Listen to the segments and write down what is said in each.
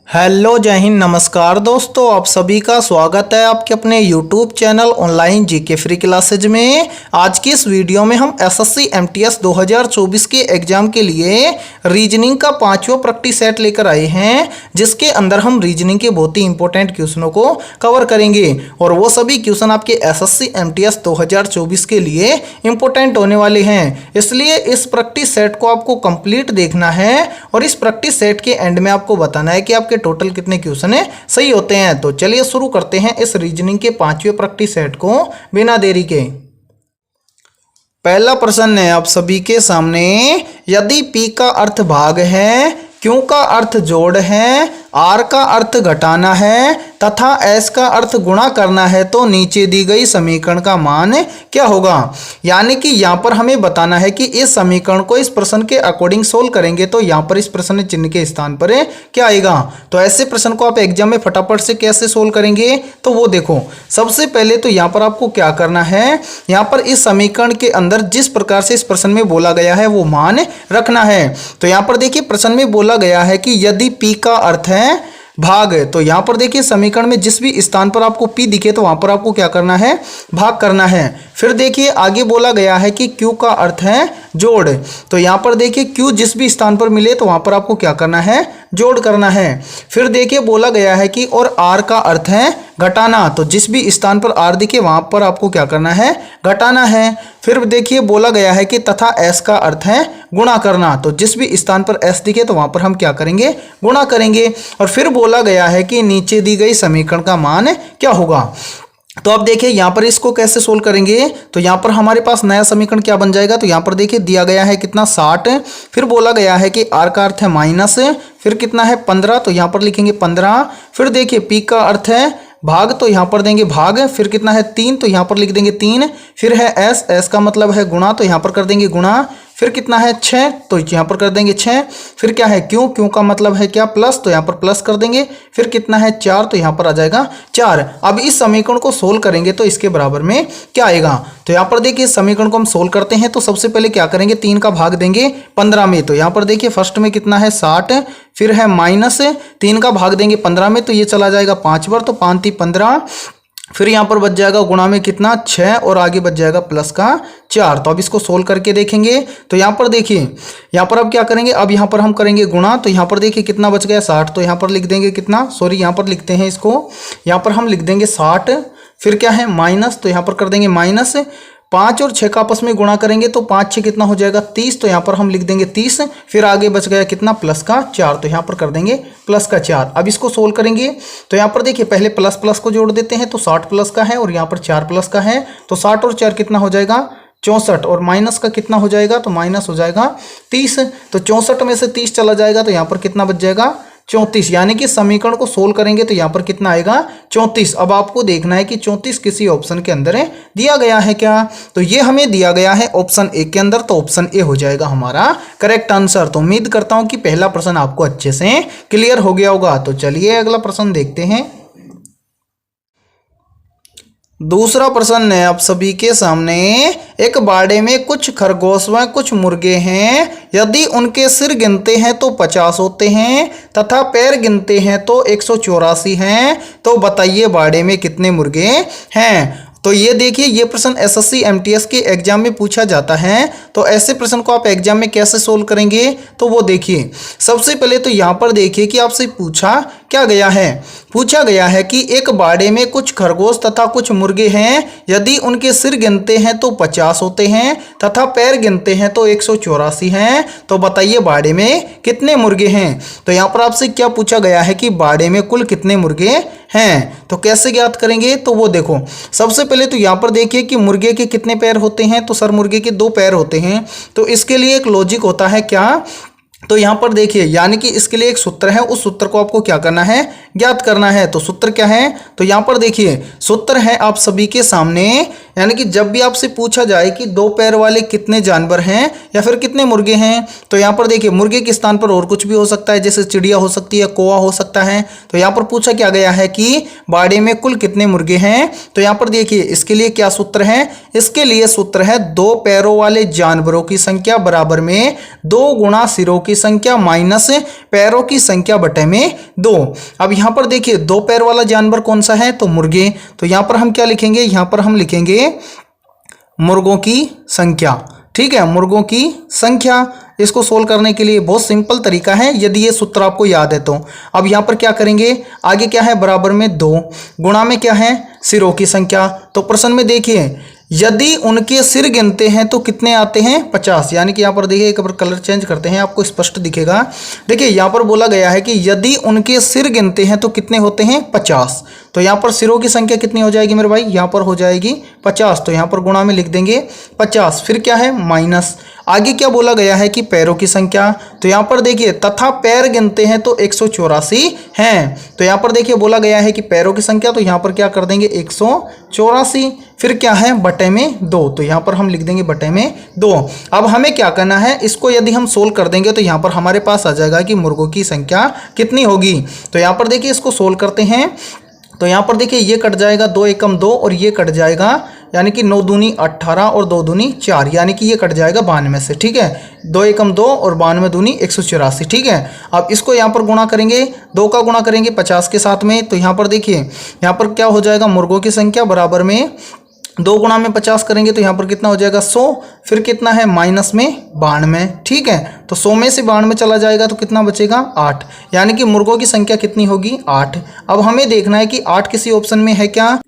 Hello जय हिंद नमस्कार दोस्तों, आप सभी का स्वागत है आपके अपने YouTube channel online GK free classes में। आज की इस वीडियो में हम एसएससी एमटीएस 2024 के एग्जाम के लिए रीजनिंग का 5वां प्रैक्टिस सेट लेकर आए हैं, जिसके अंदर हम रीजनिंग के बहुत ही इंपॉर्टेंट क्वेश्चनों को कवर करेंगे और वो सभी क्वेश्चन आपके एसएससी एमटीएस 2024 के लिए इंपॉर्टेंट होने वाले हैं। इसलिए इस प्रैक्टिस सेट को आपको कंप्लीट देखना है और इस प्रैक्टिस सेट के एंड में आपको बताना है कि आपके टोटल कितने क्वेश्चन है सही होते हैं। तो चलिए शुरू करते हैं इस रीजनिंग के 5वें प्रैक्टिस सेट को बिना देरी के। पहला प्रश्न है आप सभी के सामने, यदि P का अर्थ भाग है, Q का अर्थ जोड़ है, R का अर्थ घटाना है तथा S का अर्थ गुणा करना है तो नीचे दी गई समीकरण का मान क्या होगा। यानी कि यहाँ पर हमें बताना है कि इस समीकरण को इस प्रश्न के अकॉर्डिंग सोल्व करेंगे तो यहाँ पर इस प्रश्न चिन्ह के स्थान पर क्या आएगा। तो ऐसे प्रश्न को आप एग्जाम में फटाफट से कैसे सोल्व करेंगे, तो वो देखो, सबसे पहले तो यहाँ पर आपको क्या करना है, यहाँ पर इस समीकरण के अंदर जिस प्रकार से इस प्रश्न में बोला गया है वो मान रखना है। तो यहाँ पर देखिए प्रश्न में बोला गया है कि यदि P का अर्थ है भाग, तो यहां पर देखिए समीकरण में जिस भी स्थान पर आपको P दिखे तो वहां पर आपको क्या करना है, भाग करना है। फिर देखिए आगे बोला गया है कि Q का अर्थ है जोड़, तो यहां पर देखिए Q जिस भी स्थान पर मिले तो वहां पर आपको क्या करना है, जोड़ करना है। फिर देखिए बोला गया है कि और R का अर्थ है घटाना, तो जिस भी स्थान पर R दिखे वहां पर आपको क्या करना है, घटाना है। फिर देखिए बोला गया है कि तथा S का अर्थ है गुणा करना, तो जिस भी स्थान पर S दिखे तो वहां पर हम क्या करेंगे, गुणा करेंगे। और फिर बोला गया है कि नीचे दी गई समीकरण का मान क्या होगा। तो अब देखिए यहाँ पर इसको कैसे सोल्व करेंगे, तो यहाँ पर हमारे पास नया समीकरण क्या बन जाएगा। तो यहाँ पर देखिए दिया गया है कितना 60, फिर बोला गया है कि R का अर्थ है माइनस, फिर कितना है 15, तो यहाँ पर लिखेंगे 15। फिर देखिए P का अर्थ है भाग, तो यहाँ पर देंगे भाग, फिर कितना है 3, तो यहाँ पर लिख देंगे 3। फिर है S का मतलब है गुणा, तो यहाँ पर कर देंगे गुणा। फिर कितना है 6, तो यहाँ पर कर देंगे 6। फिर क्या है Q का मतलब है क्या, प्लस, तो यहाँ पर प्लस कर देंगे। फिर कितना है 4, तो यहाँ पर आ जाएगा 4। अब इस समीकरण को सोल्व करेंगे तो इसके बराबर में क्या आएगा। तो यहाँ पर देखिए समीकरण को हम सोल्व करते हैं तो सबसे पहले क्या करेंगे, 3 का भाग देंगे 15 में, तो यहाँ पर देखिए फर्स्ट में कितना है 60, फिर है माइनस 3 का भाग देंगे 15 में, तो ये चला जाएगा 5 बार, तो 5 3 15। फिर यहाँ पर बच जाएगा गुणा में कितना 6 और आगे बच जाएगा प्लस का 4। तो अब इसको सोल्व करके देखेंगे तो यहाँ पर देखिए, यहाँ पर अब क्या करेंगे, अब यहाँ पर हम करेंगे गुणा, तो यहाँ पर देखिए कितना बच गया 60, तो यहाँ पर लिख देंगे कितना, सॉरी यहाँ पर लिखते हैं इसको, यहाँ पर हम लिख देंगे 60। फिर क्या है माइनस, तो यहाँ पर कर देंगे माइनस, 5 और 6 का आपस में गुणा करेंगे तो 5 6 कितना हो जाएगा 30, तो यहाँ पर हम लिख देंगे 30। फिर आगे बच गया कितना प्लस का 4, तो यहाँ पर कर देंगे प्लस का 4। अब इसको सोल्व करेंगे तो यहाँ पर देखिए पहले प्लस प्लस को जोड़ देते हैं, तो 60 प्लस का है और यहाँ पर 4 प्लस का है, तो 60 और 4 कितना हो जाएगा 64, और माइनस का कितना हो जाएगा, तो माइनस हो जाएगा 30। तो 64 में से 30 चला जाएगा तो यहाँ पर कितना बच जाएगा 34। यानी कि समीकरण को सोल्व करेंगे तो यहाँ पर कितना आएगा 34। अब आपको देखना है कि 34 किसी ऑप्शन के अंदर है दिया गया है क्या, तो ये हमें दिया गया है ऑप्शन ए के अंदर, तो ऑप्शन ए हो जाएगा हमारा करेक्ट आंसर। तो उम्मीद करता हूं कि पहला प्रश्न आपको अच्छे से क्लियर हो गया होगा। तो चलिए अगला प्रश्न देखते हैं। दूसरा प्रश्न है आप सभी के सामने, एक बाड़े में कुछ खरगोश व कुछ मुर्गे हैं, यदि उनके सिर गिनते हैं तो 50 होते हैं तथा पैर गिनते हैं तो 184 हैं, तो बताइए बाड़े में कितने मुर्गे हैं। तो ये देखिए ये प्रश्न एसएससी एमटीएस के एग्जाम में पूछा जाता है, तो ऐसे प्रश्न को आप एग्जाम में कैसे सोल्व करेंगे, तो वो देखिए सबसे पहले तो यहाँ पर देखिए कि आपसे पूछा क्या गया है, पूछा गया है कि एक बाड़े में कुछ खरगोश तथा कुछ मुर्गे हैं, यदि उनके सिर गिनते हैं तो 50 होते हैं तथा पैर गिनते हैं तो 184 हैं, तो बताइए बाड़े में कितने मुर्गे हैं। तो यहाँ पर आपसे क्या पूछा गया है कि बाड़े में कुल कितने मुर्गे हैं, तो कैसे ज्ञात करेंगे, तो वो देखो सबसे पहले तो यहाँ पर देखिए कि मुर्गे के कितने पैर होते हैं, तो सर मुर्गे के 2 पैर होते हैं, तो इसके लिए एक लॉजिक होता है क्या, तो यहाँ पर देखिए यानी कि इसके लिए एक सूत्र है, उस सूत्र को आपको क्या करना है, ज्ञात करना है। तो सूत्र क्या है, तो यहाँ पर देखिए सूत्र है आप सभी के सामने यानी कि जब भी आपसे पूछा जाए कि दो पैर वाले कितने जानवर हैं या फिर कितने मुर्गे हैं, तो यहाँ पर देखिए मुर्गे के स्थान पर और कुछ भी हो सकता है, जैसे चिड़िया हो सकती है, कौवा हो सकता है। तो यहाँ पर पूछा क्या गया है कि बाड़े में कुल कितने मुर्गे हैं। तो यहाँ पर देखिए इसके लिए क्या सूत्र है, इसके लिए सूत्र है दो पैरों वाले जानवरों की संख्या बराबर में 2 गुणा सिरों की संख्या माइनस पैरों की संख्या बटे में 2। अब यहाँ पर देखिए दो पैर वाला जानवर कौन सा है, तो मुर्गे। तो यहाँ पर हम क्या लिखेंगे, यहाँ पर हम लिखेंगे मुर्गों की संख्या। ठीक है, मुर्गों की संख्या। इसको सोल्व करने के लिए बहुत सिंपल तरीका है, यदि ये सूत्र आपको याद है तो। अब यहाँ पर क्या करेंगे, आगे क्या है, बराबर में 2 गुणा में क्या है, सिरों की संख्या। तो प्रश्न में देखिए यदि उनके सिर गिनते हैं तो कितने आते हैं, 50। यानी कि यहाँ पर देखिए एक बार कलर चेंज करते हैं, आपको स्पष्ट दिखेगा। देखिए यहाँ पर बोला गया है कि यदि उनके सिर गिनते हैं तो कितने होते हैं, 50। तो यहाँ पर सिरों की संख्या कितनी हो जाएगी मेरे भाई, यहाँ पर हो जाएगी 50। तो यहाँ पर गुणा में लिख देंगे 50। फिर क्या है, माइनस। आगे क्या बोला गया है कि पैरों की संख्या। तो यहाँ पर देखिए तथा पैर गिनते हैं तो 184 हैं। तो यहाँ पर देखिए बोला गया है कि पैरों की संख्या, तो यहाँ पर क्या कर देंगे 184। फिर क्या है, बटे में 2। तो यहाँ पर हम लिख देंगे बटे में 2। अब हमें क्या करना है, इसको यदि हम सोल्व कर देंगे तो यहाँ पर हमारे पास आ जाएगा कि मुर्गों की संख्या कितनी होगी। तो यहाँ पर देखिए इसको सोल्व करते हैं। तो यहाँ पर देखिए ये कट जाएगा, 2 एकम 2 और ये कट जाएगा, यानी कि 9 दूनी 18 और 2 दूनी 4, यानी कि ये कट जाएगा 92 से। ठीक है, 2 एकम 2 और 92 दूनी 184। ठीक है, अब इसको यहाँ पर गुणा करेंगे, 2 का गुणा करेंगे 50 के साथ में। तो यहाँ पर देखिए यहाँ पर क्या हो जाएगा, मुर्गों की संख्या बराबर में 2 गुणा में 50 करेंगे तो यहाँ पर कितना हो जाएगा, 100। फिर कितना है, माइनस में 92। ठीक है, तो 100 में से 92 चला जाएगा तो कितना बचेगा, 8। यानी कि मुर्गों की संख्या कितनी होगी, 8। अब हमें देखना है कि 8 किसी ऑप्शन में है क्या।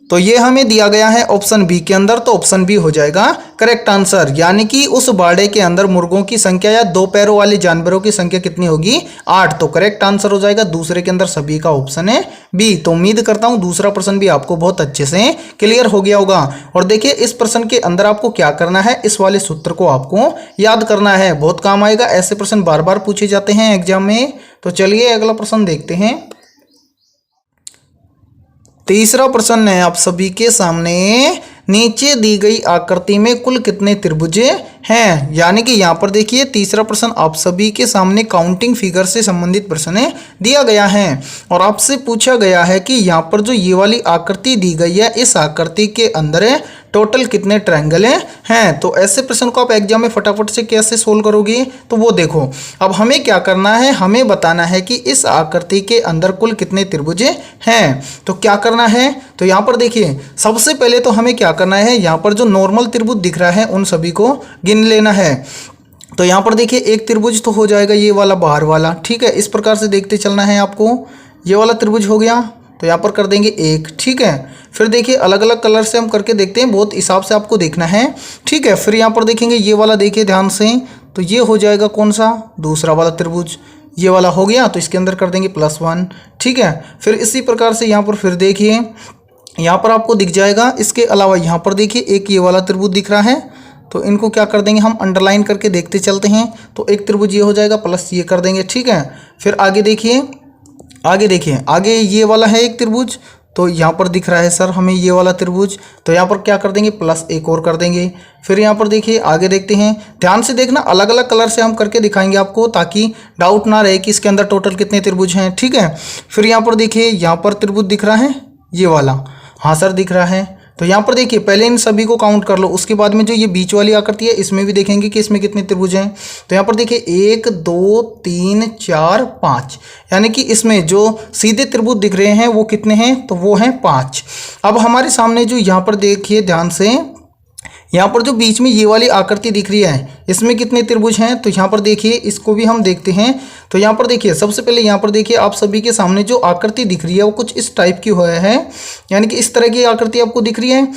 तो ये हमें दिया गया है ऑप्शन बी के अंदर, तो ऑप्शन बी हो जाएगा करेक्ट आंसर। यानी कि उस बाड़े के अंदर मुर्गों की संख्या या दो पैरों वाले जानवरों की संख्या कितनी होगी, 8। तो करेक्ट आंसर हो जाएगा दूसरे के अंदर सभी का ऑप्शन है बी। तो उम्मीद करता हूं दूसरा प्रश्न भी आपको बहुत अच्छे से क्लियर हो गया होगा। और देखिए इस प्रश्न के अंदर आपको क्या करना है, इस वाले सूत्र को आपको याद करना है, बहुत काम आएगा। ऐसे प्रश्न बार बार पूछे जाते हैं एग्जाम में। तो चलिए अगला प्रश्न देखते हैं। तीसरा प्रश्न है आप सभी के सामने, नीचे दी गई आकृति में कुल कितने त्रिभुज हैं। यानी कि यहाँ पर देखिए तीसरा प्रश्न आप सभी के सामने काउंटिंग फिगर से संबंधित प्रश्न दिया गया है और आपसे पूछा गया है कि यहाँ पर जो ये वाली आकृति दी गई है, इस आकृति के अंदर टोटल कितने ट्रायंगल हैं। तो ऐसे प्रश्न को आप एग्जाम में फटाफट से कैसे सोल्व करोगे, तो वो देखो। अब हमें क्या करना है, हमें बताना है कि इस आकृति के अंदर कुल कितने त्रिभुज हैं। तो क्या करना है, तो यहाँ पर देखिए सबसे पहले तो हमें क्या करना है, यहाँ पर जो नॉर्मल त्रिभुज दिख रहा है उन सभी को गिन लेना है। तो यहाँ पर देखिए एक त्रिभुज तो हो जाएगा ये वाला बाहर वाला। ठीक है, इस प्रकार से देखते चलना है आपको। ये वाला त्रिभुज हो गया, तो यहाँ पर कर देंगे 1। ठीक है, फिर देखिए अलग अलग कलर से हम करके देखते हैं, बहुत हिसाब से आपको देखना है। ठीक है, फिर यहाँ पर देखेंगे ये वाला, देखिए ध्यान से, तो ये हो जाएगा कौन सा, दूसरा वाला त्रिभुज। ये वाला हो गया, तो इसके अंदर कर देंगे +1। ठीक है, फिर इसी प्रकार से यहाँ पर फिर देखिए यहाँ पर आपको दिख जाएगा। इसके अलावा यहाँ पर देखिए एक ये वाला त्रिभुज दिख रहा है, तो इनको क्या कर देंगे, हम अंडरलाइन करके देखते चलते हैं। तो एक त्रिभुज ये हो जाएगा, प्लस ये कर देंगे। ठीक है, फिर आगे देखिए, आगे ये वाला है एक त्रिभुज, तो यहाँ पर दिख रहा है सर हमें ये वाला त्रिभुज, तो यहाँ पर क्या कर देंगे, प्लस एक और कर देंगे। फिर यहाँ पर देखिए आगे देखते हैं, ध्यान से देखना, अलग अलग कलर से हम करके दिखाएंगे आपको, ताकि डाउट ना रहे कि इसके अंदर टोटल कितने त्रिभुज हैं। ठीक है, फिर यहाँ पर देखिए यहाँ पर त्रिभुज दिख रहा है ये वाला, हाँ सर दिख रहा है। तो यहाँ पर देखिए पहले इन सभी को काउंट कर लो, उसके बाद में जो ये बीच वाली आकृति है इसमें भी देखेंगे कि इसमें कितने त्रिभुज हैं। तो यहाँ पर देखिए 1 2 3 4 5, यानी कि इसमें जो सीधे त्रिभुज दिख रहे हैं वो कितने हैं, तो वो हैं 5। अब हमारे सामने जो यहाँ पर देखिए ध्यान से, यहाँ पर जो बीच में ये वाली आकृति दिख रही है इसमें कितने त्रिभुज हैं। तो यहाँ पर देखिए इसको भी हम देखते हैं। तो यहाँ पर देखिए सबसे पहले यहाँ पर देखिए आप सभी के सामने जो आकृति दिख रही है वो कुछ इस टाइप की हुआ है, यानी कि इस तरह की आकृति आपको दिख रही है।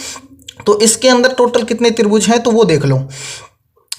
तो इसके अंदर टोटल कितने त्रिभुज हैं, तो वो देख लो।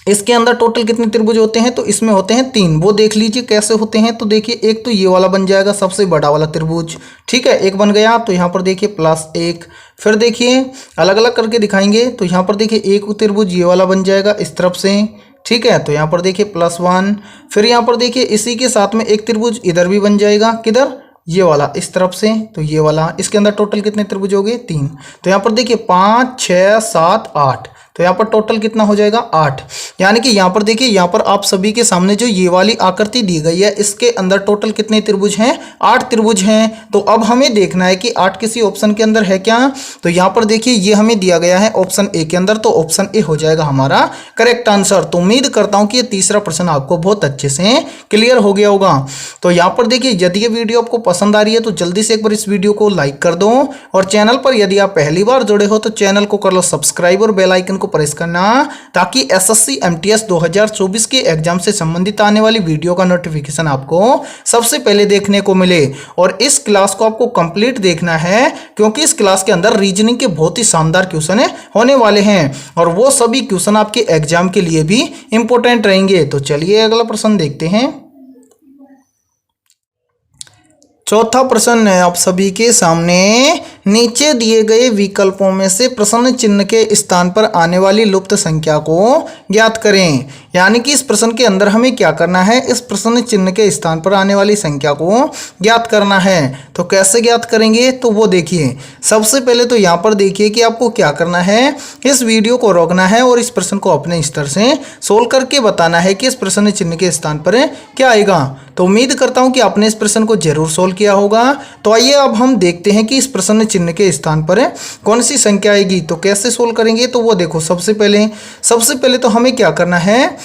इसके अंदर टोटल कितने त्रिभुज होते हैं, तो इसमें होते हैं 3। वो देख लीजिए कैसे होते हैं। तो देखिए एक तो ये वाला बन जाएगा सबसे बड़ा वाला त्रिभुज। ठीक है, एक बन गया, तो यहाँ पर देखिए +1। फिर देखिए अलग अलग करके दिखाएंगे। तो यहाँ पर देखिए एक त्रिभुज ये वाला बन जाएगा इस तरफ से। ठीक है, तो यहाँ पर देखिए +1। फिर यहाँ पर देखिए इसी के साथ में एक त्रिभुज इधर भी बन जाएगा, किधर, ये वाला इस तरफ से, तो ये वाला, इसके अंदर टोटल कितने त्रिभुज हो गए 3। तो यहाँ पर देखिए 5 6 7 8, तो यहाँ पर टोटल कितना हो जाएगा 8। यानी कि यहाँ पर देखिए, यहाँ पर आप सभी के सामने जो ये वाली आकृति दी गई है इसके अंदर टोटल कितने त्रिभुज हैं 8 त्रिभुज हैं। तो अब हमें देखना है कि 8 किसी ऑप्शन के अंदर है क्या। तो यहाँ पर देखिए ये हमें दिया गया है ऑप्शन ए के अंदर, तो ऑप्शन ए हो जाएगा हमारा करेक्ट आंसर। तो उम्मीद करता हूँ कि ये तीसरा प्रश्न आपको बहुत अच्छे से क्लियर हो गया होगा। तो यहाँ पर देखिए यदि ये वीडियो आपको पसंद आ रही है तो जल्दी से एक बार इस वीडियो को लाइक कर दो, और चैनल पर यदि आप पहली बार जुड़े हो तो चैनल को कर लो सब्सक्राइब और बेल आइकन को प्रेस करना, ताकि एसएससी एमटीएस 2024 के एग्जाम से संबंधित आने वाली वीडियो का नोटिफिकेशन आपको सबसे पहले देखने को मिले। और इस क्लास को आपको कंप्लीट देखना है, क्योंकि इस क्लास के अंदर रीजनिंग के बहुत ही शानदार क्वेश्चन होने वाले हैं, और वो सभी क्वेश्चन आपके एग्जाम के लिए भी इंपॉर्टेंट रहेंगे। तो चलिए अगला प्रश्न देखते हैं। चौथा प्रश्न है आप सभी के सामने, नीचे दिए गए विकल्पों में से प्रश्न चिन्ह के स्थान पर आने वाली लुप्त संख्या को ज्ञात करें। यानी कि इस प्रश्न के अंदर हमें क्या करना है, इस प्रश्न चिन्ह के स्थान पर आने वाली संख्या को ज्ञात करना है। तो कैसे ज्ञात करेंगे, तो वो देखिए सबसे पहले तो यहाँ पर देखिए कि आपको क्या करना है, इस वीडियो को रोकना है और इस प्रश्न को अपने स्तर से सोल्व करके बताना है कि इस प्रश्न चिन्ह के स्थान पर क्या आएगा। तो उम्मीद करता हूँ कि आपने इस प्रश्न को जरूर सोल्व किया होगा। तो आइए अब हम देखते हैं कि इस प्रश्न चिन्ह के स्थान पर कौन सी संख्या आएगी। तो कैसे सोल्व करेंगे, तो वो देखो सबसे पहले तो हमें क्या करना है,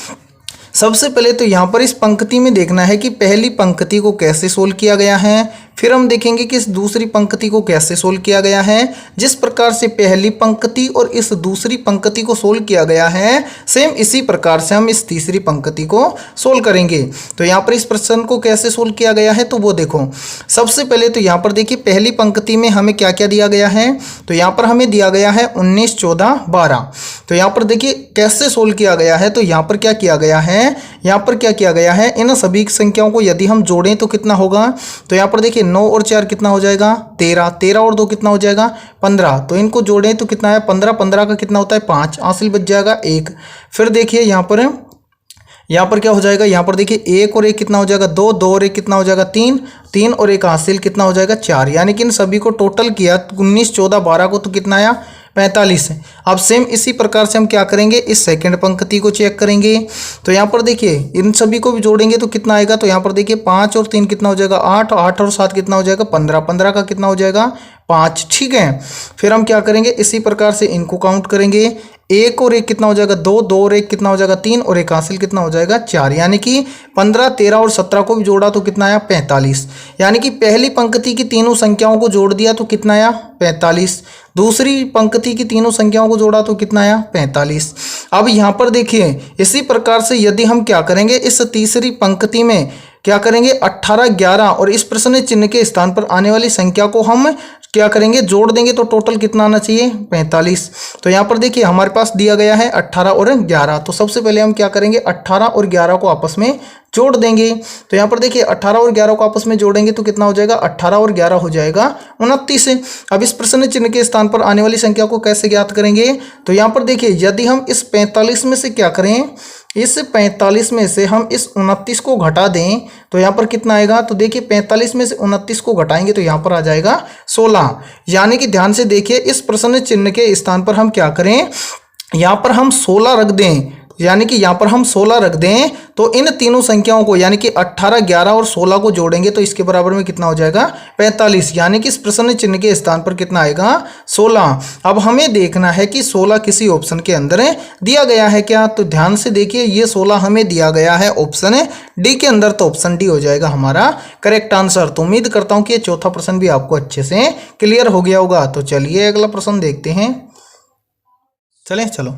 सबसे पहले तो यहाँ पर इस पंक्ति में देखना है कि पहली पंक्ति को कैसे सोल्व किया गया है, फिर हम देखेंगे कि इस दूसरी पंक्ति को कैसे सोल्व किया गया है। जिस प्रकार से पहली पंक्ति और इस दूसरी पंक्ति को सोल्व किया गया है, सेम इसी प्रकार से हम इस तीसरी पंक्ति को सोल्व करेंगे। तो यहाँ पर इस प्रश्न को कैसे सोल्व किया गया है, तो वो देखो सबसे पहले तो यहाँ पर देखिए पहली पंक्ति में हमें क्या क्या दिया गया है। तो यहाँ पर हमें दिया गया है 19 14 12। तो यहाँ पर देखिए कैसे सोल्व किया गया है, तो यहाँ पर क्या किया गया है, यहाँ पर क्या किया गया है, इन सभी संख्याओं को यदि हम जोड़ें तो कितना होगा। तो यहाँ पर देखिए 9 और 4 कितना हो जाएगा 13, 13 और 2 कितना हो जाएगा 15। तो इनको जोड़ें तो कितना है 15, 15 का कितना होता है 5, हासिल बच जाएगा 1। फिर देखिए यहाँ पर क्या हो जाएगा, यहाँ पर देखिए 1 और 1 कितना हो जाएगा 2, 2 और 1 कितना हो जाएगा 3, 3 और 1 हासिल कितना हो जाएगा 4। यानी कि इन सभी को टोटल किया 19 14 12 को, तो कितना आया 45 है। अब सेम इसी प्रकार से हम क्या करेंगे, इस सेकंड पंक्ति को चेक करेंगे। तो यहाँ पर देखिए इन सभी को भी जोड़ेंगे तो कितना आएगा। तो यहाँ पर देखिए 5 और 3 कितना हो जाएगा 8, 8 और 7 कितना हो जाएगा 15, 15 का कितना हो जाएगा 5। ठीक है, फिर हम क्या करेंगे, इसी प्रकार से इनको काउंट करेंगे। 1 और 1 कितना हो जाएगा 2, 2 और 1 कितना हो जाएगा 3 और 1 हासिल कितना हो जाएगा 4। यानी कि 15 13 और 17 को भी जोड़ा तो कितना आया 45। यानी कि पहली पंक्ति की तीनों संख्याओं को जोड़ दिया तो कितना आया 45, दूसरी पंक्ति की तीनों संख्याओं को जोड़ा तो कितना आया 45। अब यहाँ पर देखिए इसी प्रकार से यदि हम क्या करेंगे, इस तीसरी पंक्ति में क्या करेंगे 18 11 और इस प्रश्न चिन्ह के स्थान पर आने वाली संख्या को हम क्या करेंगे, जोड़ देंगे तो टोटल कितना आना चाहिए 45। तो यहाँ पर देखिए हमारे पास दिया गया है 18 और 11। तो सबसे पहले हम क्या करेंगे 18 और 11 को आपस में जोड़ देंगे। तो यहाँ पर देखिए 18 और 11 को आपस में जोड़ेंगे तो कितना हो जाएगा 18 और 11 हो जाएगा 29। अब इस प्रश्न चिन्ह के स्थान पर आने वाली संख्या को कैसे ज्ञात करेंगे। तो यहाँ पर देखिए यदि हम इस 45 में से क्या करें, इस 45 में से हम इस 29 को घटा दें तो यहाँ पर कितना आएगा। तो देखिए 45 में से 29 को घटाएंगे तो यहाँ पर आ जाएगा 16। यानी कि ध्यान से देखिए इस प्रश्न चिन्ह के स्थान पर हम क्या करें, यहाँ पर हम 16 रख दें। यानी कि यहाँ पर हम 16 रख दें तो इन तीनों संख्याओं को यानी कि 18 11 और 16 को जोड़ेंगे तो इसके बराबर में कितना हो जाएगा 45। यानी कि इस प्रश्न चिन्ह के स्थान पर कितना आएगा 16। अब हमें देखना है कि 16 किसी ऑप्शन के अंदर दिया गया है क्या। तो ध्यान से देखिए ये 16 हमें दिया गया है ऑप्शन डी के अंदर, तो ऑप्शन डी हो जाएगा हमारा करेक्ट आंसर। तो उम्मीद करता हूँ कि ये चौथा प्रश्न भी आपको अच्छे से क्लियर हो गया होगा। तो चलिए अगला प्रश्न देखते हैं। चलो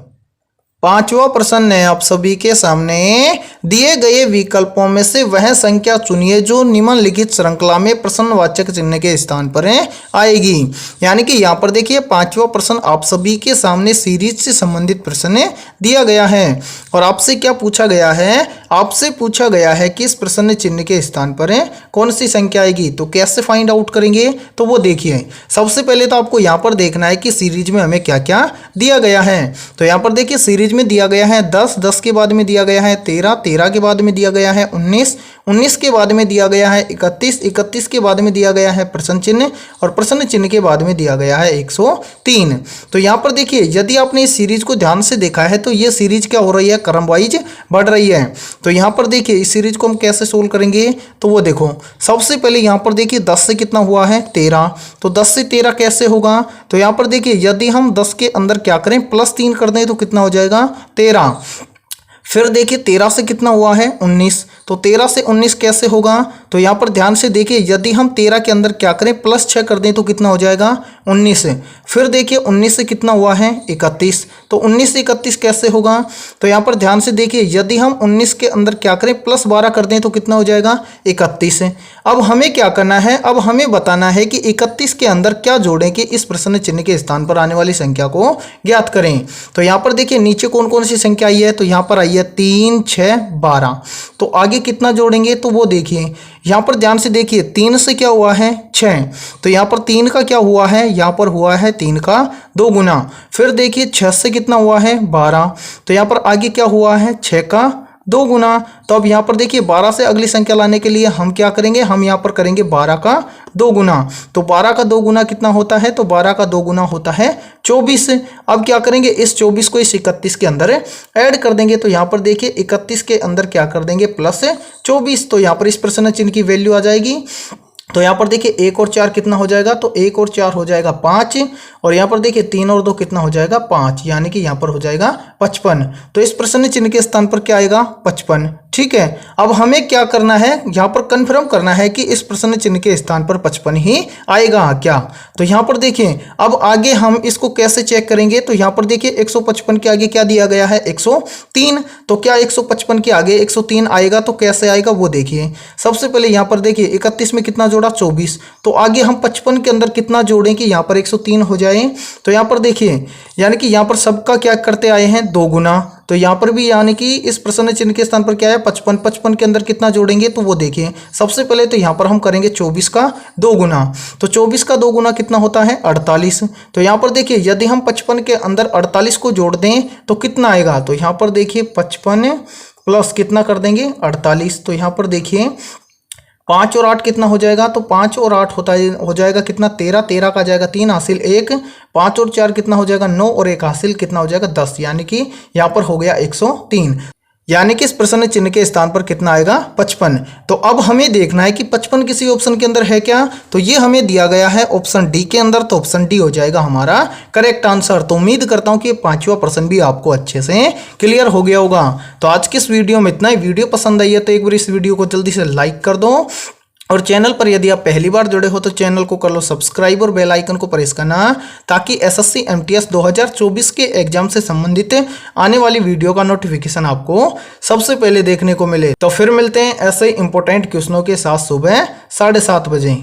पांचवा प्रश्न है आप सभी के सामने, दिए गए विकल्पों में से वह संख्या चुनिए जो निम्नलिखित श्रृंखला में प्रश्नवाचक चिन्ह के स्थान पर आएगी। यानी कि यहाँ पर देखिए पांचवा प्रश्न आप सभी के सामने सीरीज से संबंधित प्रश्न दिया गया है और आपसे क्या पूछा गया है, आपसे पूछा गया है कि इस प्रश्न चिन्ह के स्थान पर कौन सी संख्या आएगी, तो कैसे फाइंड आउट करेंगे, तो वो देखिए सबसे पहले तो आपको यहाँ पर देखना है कि सीरीज में हमें क्या क्या दिया गया है। तो यहाँ पर देखिए सीरीज में दिया गया है 10, 10 के बाद में दिया गया है 13, 13 के बाद में दिया गया है 19, 19 के बाद में दिया गया है 31, 31 के बाद में दिया गया है प्रश्न चिन्ह और प्रश्न चिन्ह के बाद में दिया गया है 103। तो यहाँ पर देखिए यदि आपने इस सीरीज को ध्यान से देखा है तो ये सीरीज क्या हो रही है, क्रम वाइज बढ़ रही है। तो यहाँ पर देखिए इस सीरीज को हम कैसे सोल्व करेंगे, तो वो देखो सबसे पहले यहाँ पर देखिए 10 से कितना हुआ है 13, तो 10 से 13 कैसे होगा, तो यहाँ पर देखिए यदि हम 10 के अंदर क्या करें +3 कर दें तो कितना हो जाएगा 13। फिर देखिए 13 से कितना हुआ है 19, तो 13 से 19 कैसे होगा, तो यहाँ पर ध्यान से देखिए यदि हम 13 के अंदर क्या करें +6 कर दें तो कितना हो जाएगा 19। फिर देखिए 19 से कितना हुआ है 31, तो 19 से 31 कैसे होगा, तो यहाँ पर ध्यान से देखिए यदि हम 19 के अंदर क्या करें +12 कर दें तो कितना हो जाएगा 31। अब हमें क्या करना है, अब हमें बताना है कि 31 के अंदर क्या जोड़ें कि इस प्रश्न चिन्ह के स्थान पर आने वाली संख्या को ज्ञात करें। तो यहाँ पर देखिए नीचे कौन कौन सी संख्या आई है, तो यहाँ पर आई है 3, 6, 12, तो आगे कितना जोड़ेंगे, तो वो देखिए यहाँ पर ध्यान से देखिए 3 से क्या हुआ है 6, तो यहाँ पर 3 का क्या हुआ है, यहाँ पर हुआ है 3 का 2 गुना। फिर देखिए 6 से कितना हुआ है 12, तो यहाँ पर आगे क्या हुआ है 6 का 2 गुना। तो अब यहाँ पर देखिए 12 से अगली संख्या लाने के लिए हम क्या करेंगे, हम यहाँ पर करेंगे 12 का 2 गुना। तो 12 का 2 गुना कितना होता है, तो 12 का 2 गुना होता है 24। अब क्या करेंगे इस 24 को इस 31 के अंदर ऐड कर देंगे। तो यहाँ पर देखिए 31 के अंदर क्या कर देंगे +24, तो यहाँ पर इस प्रश्न चिन्ह की वैल्यू आ जाएगी। तो यहाँ पर देखिए 1 और 4 कितना हो जाएगा, तो 1 और 4 हो जाएगा 5, और यहाँ पर देखिए 3 और 2 कितना हो जाएगा 5, यानी कि यहाँ पर हो जाएगा 55। तो इस प्रश्न चिन्ह के स्थान पर क्या आएगा 55। ठीक है, अब हमें क्या करना है, यहाँ पर कंफर्म करना है कि इस प्रश्न चिन्ह के स्थान पर 55 ही आएगा क्या। तो यहाँ पर देखिए अब आगे हम इसको कैसे चेक करेंगे, तो यहाँ पर देखिए 155 के आगे क्या दिया गया है 103, तो क्या 155 के आगे 103 आएगा, तो कैसे आएगा वो देखिए। सबसे पहले यहाँ पर देखिए 31 में कितना जोड़ा 24, तो आगे हम 55 के अंदर कितना जोड़ें कि यहाँ पर 103 हो जाए। तो यहाँ पर देखिए यानी कि यहाँ पर सबका क्या करते आए हैं 2 गुना, तो यहाँ पर भी यानी कि इस प्रश्न चिन्ह के स्थान पर क्या है 55, 55 के अंदर कितना जोड़ेंगे, तो वो देखिए सबसे पहले तो यहाँ पर हम करेंगे 24 का 2 गुना, तो 24 का 2 गुना कितना होता है 48। तो यहाँ पर देखिए यदि हम 55 के अंदर 48 को जोड़ दें तो कितना आएगा, तो यहाँ पर देखिए 55 प्लस कितना कर देंगे 48, तो यहाँ पर देखिए 5 और 8 कितना हो जाएगा, तो 5 और 8 हो जाएगा कितना 13, 13 का जाएगा 3 हासिल 1, 5 और 4 कितना हो जाएगा 9 और 1 हासिल कितना हो जाएगा 10, यानी कि यहाँ पर हो गया 103, यानी कि इस प्रश्न चिन्ह के स्थान पर कितना आएगा 55। तो अब हमें देखना है कि 55 किसी ऑप्शन के अंदर है क्या, तो ये हमें दिया गया है ऑप्शन डी के अंदर, तो ऑप्शन डी हो जाएगा हमारा करेक्ट आंसर। तो उम्मीद करता हूँ कि 5वां प्रश्न भी आपको अच्छे से क्लियर हो गया होगा। तो आज की इस वीडियो में इतना ही। वीडियो पसंद आई है तो एक बार इस वीडियो को जल्दी से लाइक कर दो, और चैनल पर यदि आप पहली बार जुड़े हो तो चैनल को कर लो सब्सक्राइब और बेल आइकन को प्रेस करना, ताकि एसएससी एमटीएस 2024 के एग्जाम से संबंधित आने वाली वीडियो का नोटिफिकेशन आपको सबसे पहले देखने को मिले। तो फिर मिलते हैं ऐसे इंपॉर्टेंट क्वेश्चनों के साथ सुबह 7:30 बजे।